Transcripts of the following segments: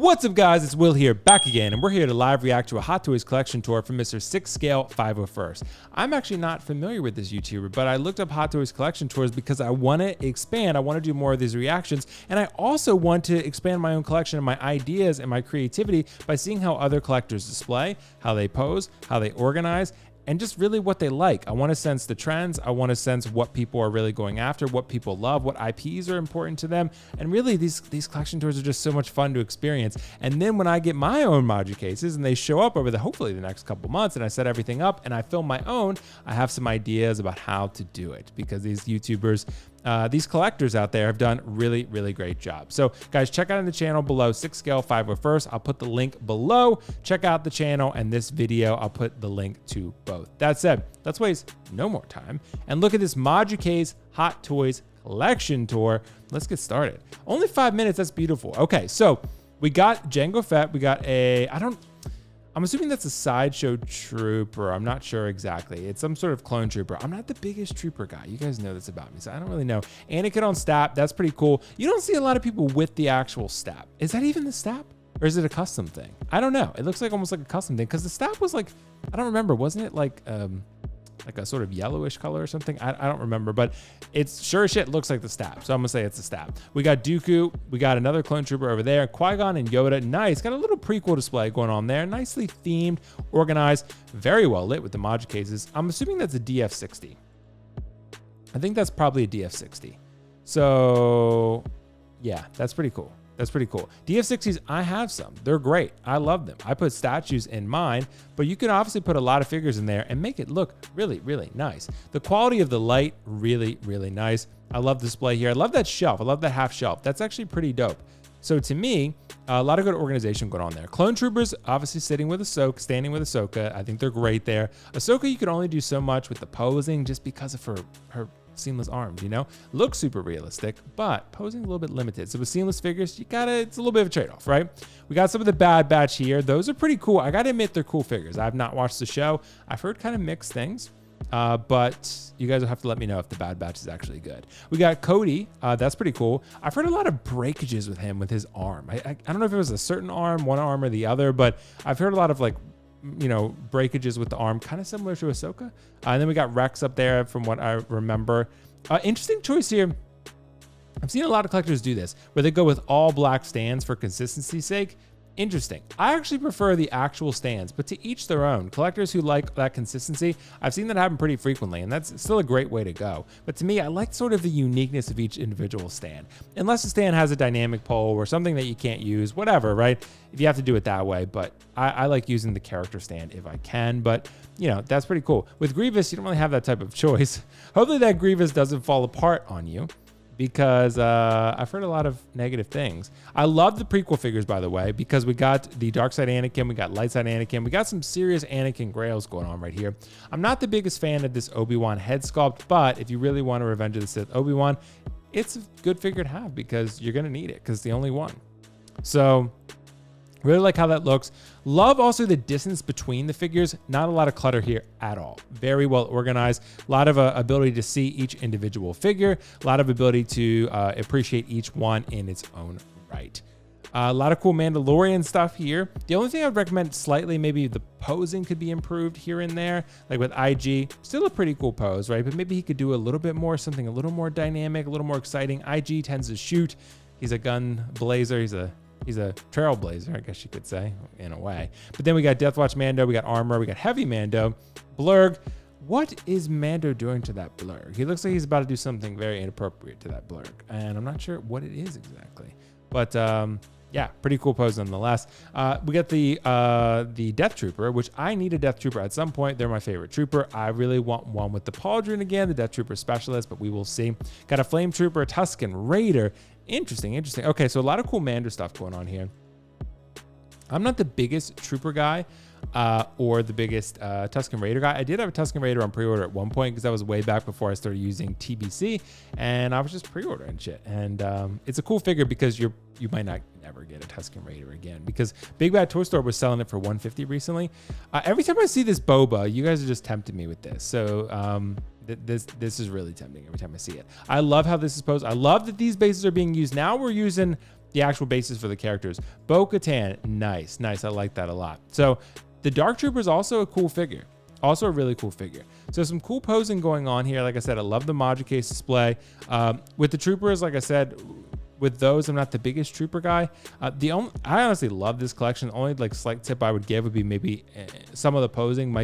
What's up, guys? It's Will here, back again, and we're here to live react to a Hot Toys collection tour from Mr. 6 Scale 501st. I'm actually not familiar with this YouTuber, but I looked up Hot Toys collection tours because I want to expand. I want to do more of these reactions, and I also want to expand my own collection and my ideas and my creativity by seeing how other collectors display, how they pose, how they organize, and just really what they like. I want to sense the trends. I want to sense what people are really going after, what people love, what IPs are important to them. And really these collection tours are just so much fun to experience. And then when I get my own Maji cases and they show up over hopefully the next couple months and I set everything up and I film my own, I have some ideas about how to do it because these YouTubers, these collectors out there have done really great job. So guys, check out the channel below, 6 Scale 501st. I'll put the link below. Check out the channel and this video. I'll put the link to both. That said, let's waste no more time and look at this Maji Case Hot Toys collection tour. Let's get started. Only 5 minutes. That's beautiful. Okay, so we got Jango Fett. We got I'm assuming that's a sideshow trooper. I'm not sure exactly. It's some sort of clone trooper. I'm not the biggest trooper guy. You guys know this about me, so I don't really know. Anakin on Stap, that's pretty cool. You don't see a lot of people with the actual Stap. Is that even the Stap? Or is it a custom thing? I don't know. It looks like almost like a custom thing because the Stap was like, I don't remember. Wasn't it like a sort of yellowish color or something? I don't remember, but it's sure as shit looks like the Stap. So I'm gonna say it's the Stap. We got Dooku. We got another clone trooper over there. Qui-Gon and Yoda. Nice. Got a little prequel display going on there. Nicely themed, organized, very well lit with the Maji cases. I'm assuming that's a DF60. I think that's probably a DF60. So yeah, that's pretty cool. That's pretty cool. DF60s, I have some. They're great. I love them. I put statues in mine, but you can obviously put a lot of figures in there and make it look really nice. The quality of the light, really nice. I love the display here. I love that shelf. I love that half shelf. That's actually pretty dope. So to me, a lot of good organization going on there. Clone Troopers, obviously sitting with Ahsoka, standing with Ahsoka. I think they're great there. Ahsoka, you can only do so much with the posing just because of her seamless arms, you know? Looks super realistic, but posing a little bit limited. So with seamless figures, it's a little bit of a trade-off, right? We got some of the Bad Batch here. Those are pretty cool. I gotta admit, they're cool figures. I have not watched the show. I've heard kind of mixed things, but you guys will have to let me know if the Bad Batch is actually good. We got Cody. That's pretty cool. I've heard a lot of breakages with him with his arm. I don't know if it was a certain arm, one arm or the other, but I've heard a lot of breakages with the arm, kind of similar to Ahsoka. And then we got Rex up there from what I remember. Interesting choice here. I've seen a lot of collectors do this where they go with all black stands for consistency's sake. Interesting. I actually prefer the actual stands, but to each their own. Collectors who like that consistency, I've seen that happen pretty frequently, and that's still a great way to go. But to me, I like sort of the uniqueness of each individual stand. Unless the stand has a dynamic pole or something that you can't use, whatever, right? If you have to do it that way, but I like using the character stand if I can, but you know, that's pretty cool. With Grievous, you don't really have that type of choice. Hopefully that Grievous doesn't fall apart on you, because I've heard a lot of negative things. I love the prequel figures, by the way, because we got the dark side Anakin, we got light side Anakin, we got some serious Anakin grails going on right here. I'm not the biggest fan of this Obi-Wan head sculpt, but if you really want to Revenge of the Sith Obi-Wan, it's a good figure to have because you're gonna need it because it's the only one. So really like how that looks. Love also the distance between the figures. Not a lot of clutter here at all. Very well organized. A lot of ability to see each individual figure. A lot of ability to appreciate each one in its own right. A lot of cool Mandalorian stuff here. The only thing I would recommend slightly, maybe the posing could be improved here and there. Like with IG, still a pretty cool pose, right? But maybe he could do a little bit more, something a little more dynamic, a little more exciting. IG tends to shoot. He's a gun blazer. He's a trailblazer, I guess you could say, in a way. But then we got Death Watch Mando, we got Armor, we got Heavy Mando, Blurg. What is Mando doing to that Blurg? He looks like he's about to do something very inappropriate to that Blurg, and I'm not sure what it is exactly. But yeah, pretty cool pose nonetheless. We got the Death Trooper, which I need a Death Trooper at some point. They're my favorite trooper. I really want one with the Pauldron again, the Death Trooper specialist, but we will see. Got a Flame Trooper, a Tusken Raider. Interesting. Okay, so a lot of cool Mando stuff going on here. I'm not the biggest trooper guy or the biggest Tusken Raider guy. I did have a Tusken Raider on pre-order at one point because that was way back before I started using TBC, and I was just pre-ordering shit. And it's a cool figure because you might not never get a Tusken Raider again because Big Bad Toy Store was selling it for $150 recently. Every time I see this boba, you guys are just tempting me with this. So This is really tempting every time I see it. I love how this is posed. I love that these bases are being used. Now we're using the actual basis for the characters. Bo-Katan, nice. I like that a lot. So the Dark Trooper is also a cool figure. Also a really cool figure. So some cool posing going on here. Like I said, I love the module case display. With the troopers, like I said, with those, I'm not the biggest trooper guy. I honestly love this collection. The only like slight tip I would give would be maybe some of the posing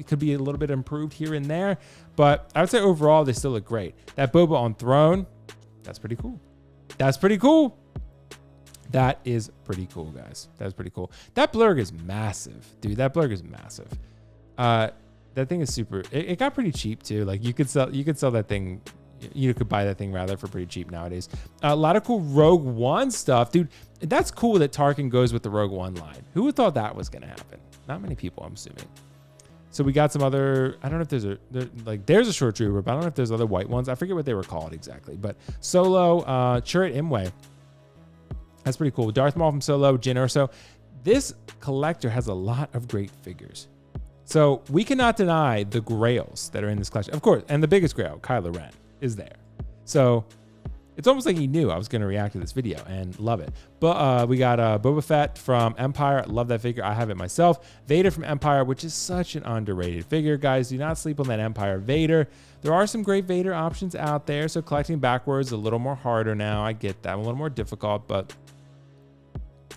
could be a little bit improved here and there. But I would say overall, they still look great. That Boba on throne, that's pretty cool. That's pretty cool. That is pretty cool, guys. That's pretty cool. That blurg is massive, dude. That blurg is massive. That thing is super. It got pretty cheap too. Like you could sell that thing. You could buy that thing rather for pretty cheap nowadays. A lot of cool Rogue One stuff, dude. That's cool that Tarkin goes with the Rogue One line. Who would thought that was gonna happen? Not many people, I'm assuming. So we got some other. I don't know if there's a short trooper, but I don't know if there's other white ones. I forget what they were called exactly. But Solo, Chirrut Imwe. That's pretty cool. Darth Maul from Solo, Jyn Erso. This collector has a lot of great figures. So we cannot deny the grails that are in this collection. Of course, and the biggest grail, Kylo Ren, is there. So it's almost like he knew I was going to react to this video and love it. But we got Boba Fett from Empire. Love that figure. I have it myself. Vader from Empire, which is such an underrated figure. Guys, do not sleep on that Empire Vader. There are some great Vader options out there. So collecting backwards is a little more harder now. I get that. A little more difficult, but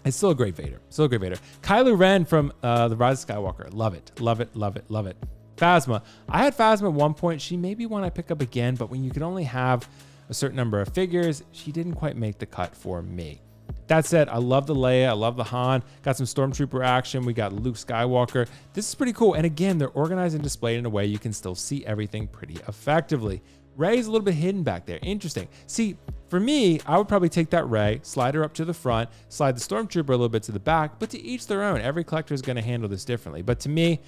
it's still a great Vader. Still a great Vader. Kylo Ren from The Rise of Skywalker. Love it. Love it. Love it. Love it. Phasma. I had Phasma at one point. She may be one I pick up again, but when you can only have a certain number of figures, she didn't quite make the cut for me. That said, I love the Leia. I love the Han. Got some Stormtrooper action. We got Luke Skywalker. This is pretty cool. And again, they're organized and displayed in a way you can still see everything pretty effectively. Rey's a little bit hidden back there. Interesting. See, for me, I would probably take that Rey, slide her up to the front, slide the Stormtrooper a little bit to the back, but to each their own. Every collector is going to handle this differently. But to me,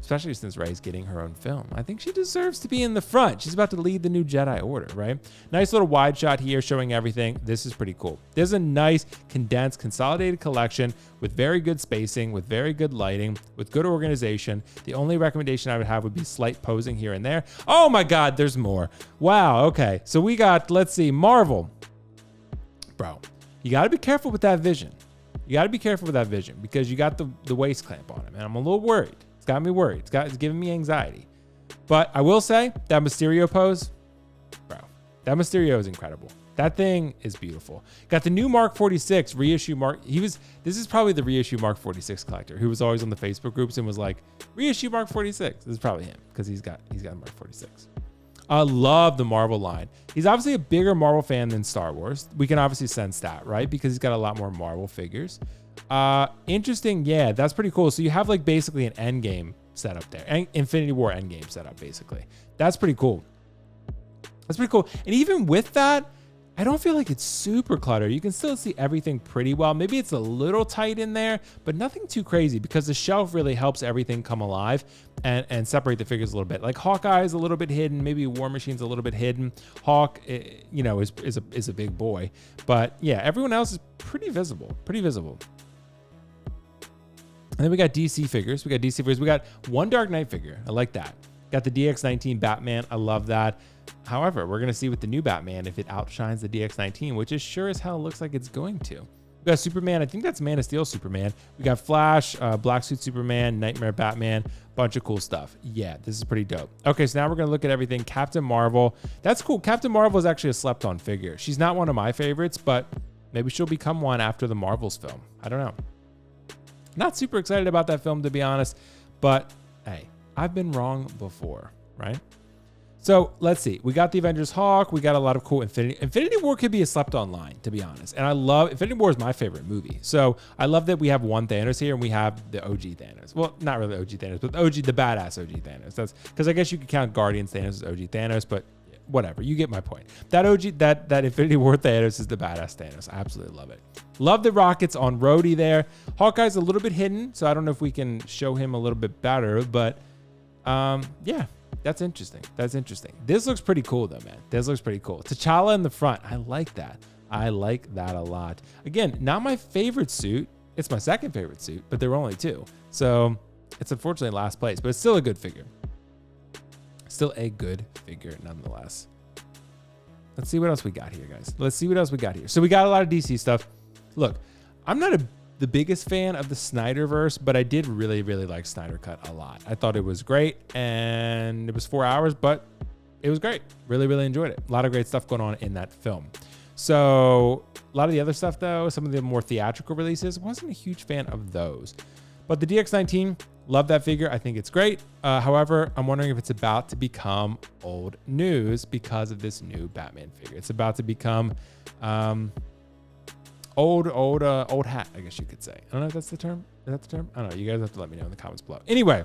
especially since Rey's getting her own film, I think she deserves to be in the front. She's about to lead the new Jedi Order, right? Nice little wide shot here showing everything. This is pretty cool. There's a nice, condensed, consolidated collection with very good spacing, with very good lighting, with good organization. The only recommendation I would have would be slight posing here and there. Oh my God, there's more. Wow, okay. So we got, let's see, Marvel. Bro, you got to be careful with that vision. You got to be careful with that vision because you got the waist clamp on him, and I'm a little worried. It's got me worried. It's giving me anxiety. But I will say that Mysterio pose, bro, that Mysterio is incredible. That thing is beautiful. Got the new Mark 46 reissue Mark. This is probably the reissue Mark 46 collector who was always on the Facebook groups and was like, reissue Mark 46. This is probably him because he's got Mark 46. I love the Marvel line. He's obviously a bigger Marvel fan than Star Wars. We can obviously sense that, right? Because he's got a lot more Marvel figures. Interesting. Yeah, that's pretty cool. So you have like basically an Endgame setup there. Infinity War Endgame setup, basically. That's pretty cool. That's pretty cool. And even with that, I don't feel like it's super cluttered. You can still see everything pretty well. Maybe it's a little tight in there, but nothing too crazy because the shelf really helps everything come alive and separate the figures a little bit. Like Hawkeye is a little bit hidden. Maybe War Machine's a little bit hidden. Hawk, is a big boy. But yeah, everyone else is pretty visible. Pretty visible. And then we got DC figures. We got one Dark Knight figure. I like that. Got the DX19 Batman. I love that. However, we're going to see with the new Batman if it outshines the DX19, which is sure as hell looks like it's going to. We got Superman. I think that's Man of Steel Superman. We got Flash, Black Suit Superman, Nightmare Batman, bunch of cool stuff. Yeah, this is pretty dope. Okay, so now we're going to look at everything. Captain Marvel. That's cool. Captain Marvel is actually a slept-on figure. She's not one of my favorites, but maybe she'll become one after the Marvels film. I don't know. Not super excited about that film, to be honest, but hey, I've been wrong before, right? So let's see. We got the Avengers Hawk. We got a lot of cool Infinity War could be a slept-on line, to be honest. And I love Infinity War is my favorite movie. So I love that we have one Thanos here and we have the OG Thanos. Well, not really OG Thanos, but the badass OG Thanos. That's because I guess you could count Guardians Thanos as OG Thanos, but whatever. You get my point. That Infinity War Thanos is the badass Thanos. I absolutely love it. Love the rockets on Rhodey there. Hawkeye's a little bit hidden, so I don't know if we can show him a little bit better, but yeah. That's interesting. This looks pretty cool though, man. This looks pretty cool. T'Challa in the front. I like that. I like that a lot. Again, not my favorite suit. It's my second favorite suit, but there were only two. So it's unfortunately last place, but it's still a good figure. Still a good figure nonetheless. Let's see what else we got here, guys. So we got a lot of DC stuff. Look, I'm not the biggest fan of the Snyderverse, but I did really, really like Snyder Cut a lot. I thought it was great, and it was 4 hours, but it was great. Really, really enjoyed it. A lot of great stuff going on in that film. So a lot of the other stuff, though, some of the more theatrical releases, wasn't a huge fan of those. But the DX19, love that figure. I think it's great. However, I'm wondering if it's about to become old news because of this new Batman figure. It's about to become old hat, I guess you could say. I don't know if that's the term. Is that the term? I don't know. You guys have to let me know in the comments below. Anyway,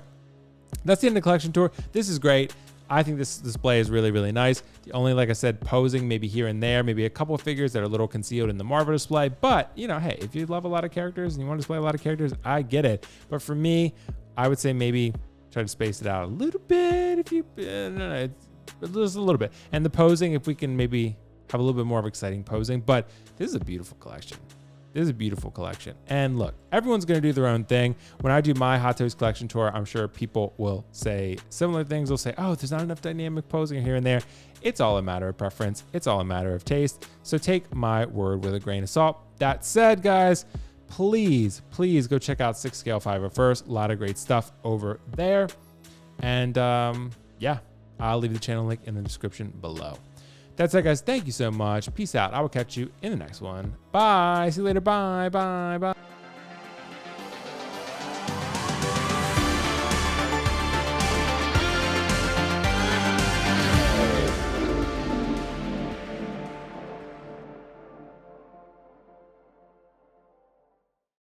that's the end of the collection tour. This is great. I think this display is really, really nice. The only, like I said, posing maybe here and there, maybe a couple of figures that are a little concealed in the Marvel display. But, you know, hey, if you love a lot of characters and you want to display a lot of characters, I get it. But for me, I would say maybe try to space it out a little bit. If you, just a little bit. And the posing, if we can maybe have a little bit more of exciting posing. But this is a beautiful collection. This is a beautiful collection. And look, everyone's going to do their own thing. When I do my Hot Toys collection tour, I'm sure people will say similar things. They'll say, oh, there's not enough dynamic posing here and there. It's all a matter of preference. It's all a matter of taste. So take my word with a grain of salt. That said, guys, please go check out 6 Scale 501st. A lot of great stuff over there. And yeah, I'll leave the channel link in the description below. That's it, guys. Thank you so much. Peace out. I will catch you in the next one. Bye. See you later. Bye.